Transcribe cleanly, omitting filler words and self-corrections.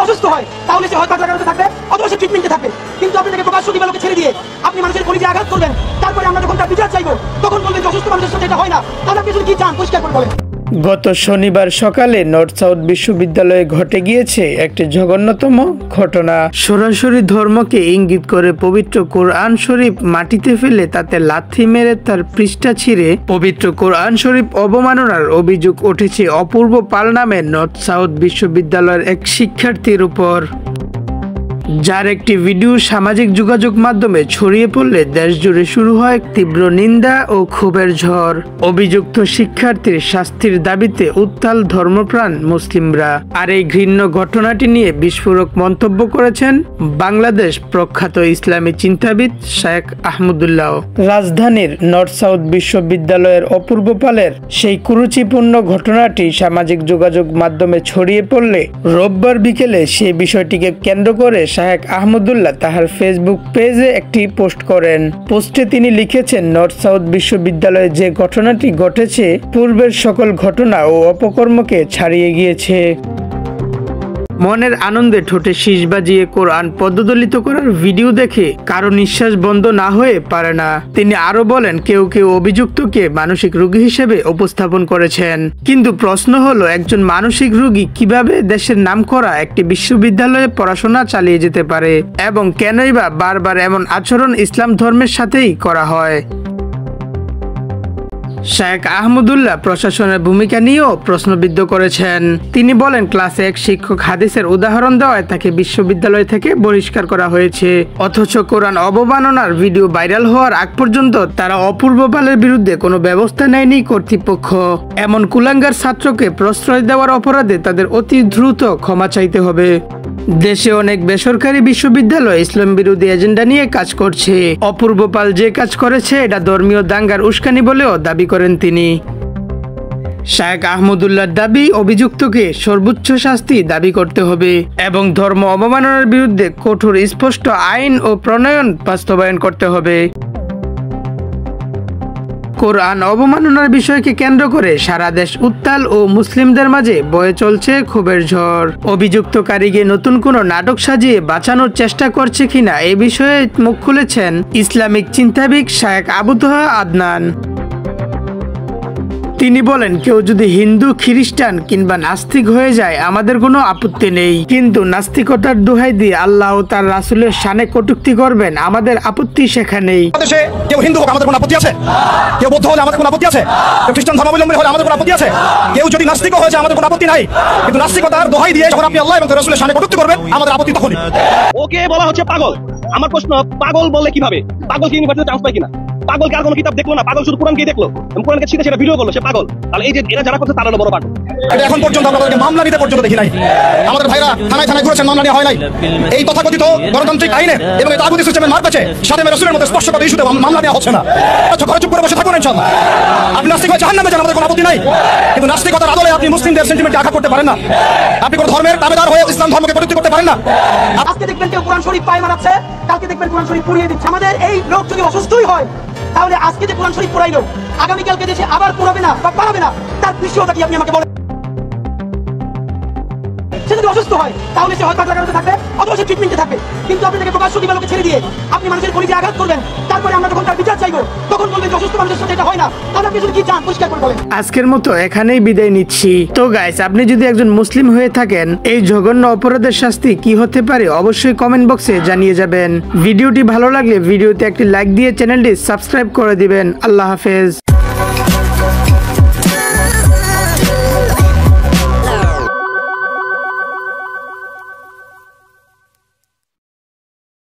অসুস্থ হয় তাহলে সে হয় পাগলা গারদে থাকবে অথবা সে ট্রিটমেন্টে থাকবে, কিন্তু আপনি তাকে প্রকাশ্য দিবালোকে ছেড়ে দিয়ে আপনি মানুষের কলিজে আঘাত করবেন, তারপরে আমরা যখন তার বিচার চাইবো তখন বলবেন যে অসুস্থ মানুষের সাথে এটা হয় না, তাহলে আপনি কি চান পরিষ্কার করে বলেন। গত শনিবার সকালে নর্থ সাউথ বিশ্ববিদ্যালয়ে ঘটে গিয়েছে একটি জঘন্যতম ঘটনা। সরাসরি ধর্মকে ইঙ্গিত করে পবিত্র কোরআন শরীফ মাটিতে ফেলে তাতে লাথি মেরে তার পৃষ্ঠা ছিঁড়ে পবিত্র কোরআন শরীফ অবমাননার অভিযোগ উঠেছে অপূর্ব পাল নামে নর্থ সাউথ বিশ্ববিদ্যালয়ের এক শিক্ষার্থীর উপর, যার একটি ভিডিও সামাজিক যোগাযোগ মাধ্যমে ছড়িয়ে পড়লে দেশ জুড়ে শুরু হয় তীব্র নিন্দা ও ক্ষোভের ঝড়। অভিযুক্ত শিক্ষার্থীর শাস্তির দাবিতে উত্তাল ধর্মপ্রাণ মুসলিমরা। আর এই ঘৃণ্য ঘটনাটি নিয়ে বিস্ফোরক মন্তব্য করেছেন বাংলাদেশ প্রখ্যাত ইসলামী চিন্তাবিদ শেখ আহমদুল্লাহ। রাজধানীর নর্থ সাউথ বিশ্ববিদ্যালয়ের অপূর্ব পালের সেই কুরুচিপূর্ণ ঘটনাটি সামাজিক যোগাযোগ মাধ্যমে ছড়িয়ে পড়লে রোববার বিকেলে সেই বিষয়টিকে কেন্দ্র করে শেখ আহমদুল্লাহ তাহার ফেসবুক পেজে একটি পোস্ট করেন। পোস্টে তিনি লিখেছেন, নর্থ সাউথ বিশ্ববিদ্যালয়ে যে ঘটনাটি ঘটেছে পূর্বের সকল ঘটনা ও অপকর্মকে ছাড়িয়ে গিয়েছে। মনের আনন্দে ঠোঁটে শীষ বাজিয়ে কোরআন পদদলিত করার ভিডিও দেখে কারো নিঃশ্বাস বন্ধ না হয়ে পারে না। তিনি আরো বলেন, কেউ কেউ অভিযুক্তকে মানসিক রোগী হিসেবে উপস্থাপন করেছেন, কিন্তু প্রশ্ন হলো একজন মানসিক রোগী কিভাবে দেশের নামকরা একটি বিশ্ববিদ্যালয়ে পড়াশোনা চালিয়ে যেতে পারে, এবং কেনই বা বারবার এমন আচরণ ইসলাম ধর্মের সাথেই করা হয়। শেখ আহমদুল্লাহ প্রশাসনের ভূমিকা নিয়েও প্রশ্নবিদ্ধ করেছেন। তিনি বলেন, ক্লাসে এক শিক্ষক হাদিসের উদাহরণ দেওয়ায় তাকে বিশ্ববিদ্যালয় থেকে বহিষ্কার করা হয়েছে, অথচ কোরআন অবমাননার ভিডিও ভাইরাল হওয়ার আগ পর্যন্ত তারা অপূর্ব পালের বিরুদ্ধে কোনো ব্যবস্থা নেয়নি কর্তৃপক্ষ। এমন কুলাঙ্গার ছাত্রকে প্রশ্রয় দেওয়ার অপরাধে তাদের অতি দ্রুত ক্ষমা চাইতে হবে। দেশে অনেক বেসরকারি বিশ্ববিদ্যালয় ইসলাম বিরোধী এজেন্ডা নিয়ে কাজ করছে। অপূর্ব পাল যে কাজ করেছে এটা ধর্মীয় দাঙ্গার উস্কানি বলেও দাবি করেন তিনি। শেখ আহমদুল্লাহর দাবি, অভিযুক্তকে সর্বোচ্চ শাস্তি দাবি করতে হবে এবং ধর্ম অবমাননার বিরুদ্ধে কঠোর স্পষ্ট আইন ও প্রণয়ন বাস্তবায়ন করতে হবে। কোরআন অবমাননার বিষয়কে কেন্দ্র করে সারা দেশ উত্তাল ও মুসলিমদের মাঝে বয়ে চলছে ক্ষোভের ঝড়। অভিযুক্তকারীকে নতুন কোনো নাটক সাজিয়ে বাঁচানোর চেষ্টা করছে কিনা এ বিষয়ে মুখ খুলেছেন ইসলামিক চিন্তাবিদ শেখ আবু তোহা আদনান। তিনি বলেন, কেউ যদি হিন্দু, খ্রিস্টান কিংবা নাস্তিক হয়ে যায় আমাদের কোনো আপত্তি নেই, কিন্তু নাস্তিকতার দোহাই দিয়ে আল্লাহ ও তার রাসূলের শানে কটূক্তি করবেন আমাদের আপত্তি সেখানেই। কেউ হিন্দু হোক আমাদের কোনো আপত্তি আছে, কেউ বৌদ্ধ হলে আমাদের কোনো আপত্তি আছে, কেউ খ্রিস্টান ধর্মাবলম্বী হলে আমাদের কোনো আপত্তি আছে, কেউ যদি নাস্তিক হয়ে যায় আমাদের কোনো আপত্তি নাই, কিন্তু নাস্তিকতার দোহাই দিয়ে যখন আপনি আল্লাহ এবং তার রাসূলের শানে কটূক্তি করবেন আমাদের আপত্তি তখনই। ওকে বলা হচ্ছে পাগল। আমার প্রশ্ন, পাগল বললে কিভাবে? পাগল কি ইউনিভার্সিটিতে চান্স পায় কিনা? পাগল কি আর কোনো কিতাব দেখলো না? পাগল শুধু কোরআনকে দেখলো, কোরআনকে ছিঁড়ে সেটা ভিডিও করলো, সে পাগল। তাহলে এই যে এরা যারা করছে তারা বড় পাগল। এটা এখন পর্যন্ত আমরা তাদেরকে মামলা নিতে পর্যন্ত দেখি নাই। আমাদের ভাইরা থানায় থানায় ঘুরেছেন, মামলা নেওয়া হয় নাই। এই তথাকথিত গণতান্ত্রিক আইনে এবং এই তাগুতি সিস্টেমের মার পেছে সাথে রাসূলের মধ্যে স্পর্শকাতর ইস্যুতে মামলা নেওয়া হচ্ছে না। ঘরে চুপ করে বসে থাকুন ইনশাআল্লাহ। আপনি নাস্তিক হয়ে জাহান্নামে যান, আমাদের কোনো আপত্তি নাই, কিন্তু নাস্তিকতার আদলে আপনি মুসলিমদের সেন্টিমেন্টে আঘাত করতে পারেন না। আপনি কোনো ধর্মের দাবিদার হয়ে ইসলাম ধর্মকে কটূক্তি করতে পারেন না। আজকে দেখবেন কেউ কোরআন শরীফ পায় মারাচ্ছে, কালকে দেখবেন কোরআন শরীফ পুড়িয়ে দিচ্ছে। আমাদের এই লোক যদি অসুস্থই হয় তাহলে আজকে যে কোরআন শরীফ পুরাইলো আগামীকালকে দেশে আবার পুরাবে না বা পারাবে না, তার বিষয়টা কি আপনি আমাকে বলেন। সে যদি অসুস্থ হয় তাহলে সে হয় পাগলা গারদে থাকবে অথবা সে ট্রিটমেন্টে থাকবে, কিন্তু আপনি তাকে প্রকাশ্য দিবালোকে ছেড়ে দিয়ে আপনি মানুষের কলিজে আঘাত করবেন, তারপরে আমরা যখন তার বিচার চাইবো তখন বলবেন যে অসুস্থ মানুষের সাথে এটা হয় না, তাহলে আপনি কি চান পরিষ্কার করে বলেন। আজকের মতো এখানেই বিদায় নিচ্ছি। তো গাইস, আপনি যদি একজন মুসলিম হয়ে থাকেন এই জঘন্য অপরাধের শাস্তি কি হতে পারে অবশ্যই কমেন্ট বক্সে জানিয়ে যাবেন। ভিডিওটি ভালো লাগলে ভিডিওতে একটি লাইক দিয়ে চ্যানেলটি সাবস্ক্রাইব করে দিবেন। আল্লাহ হাফেজ।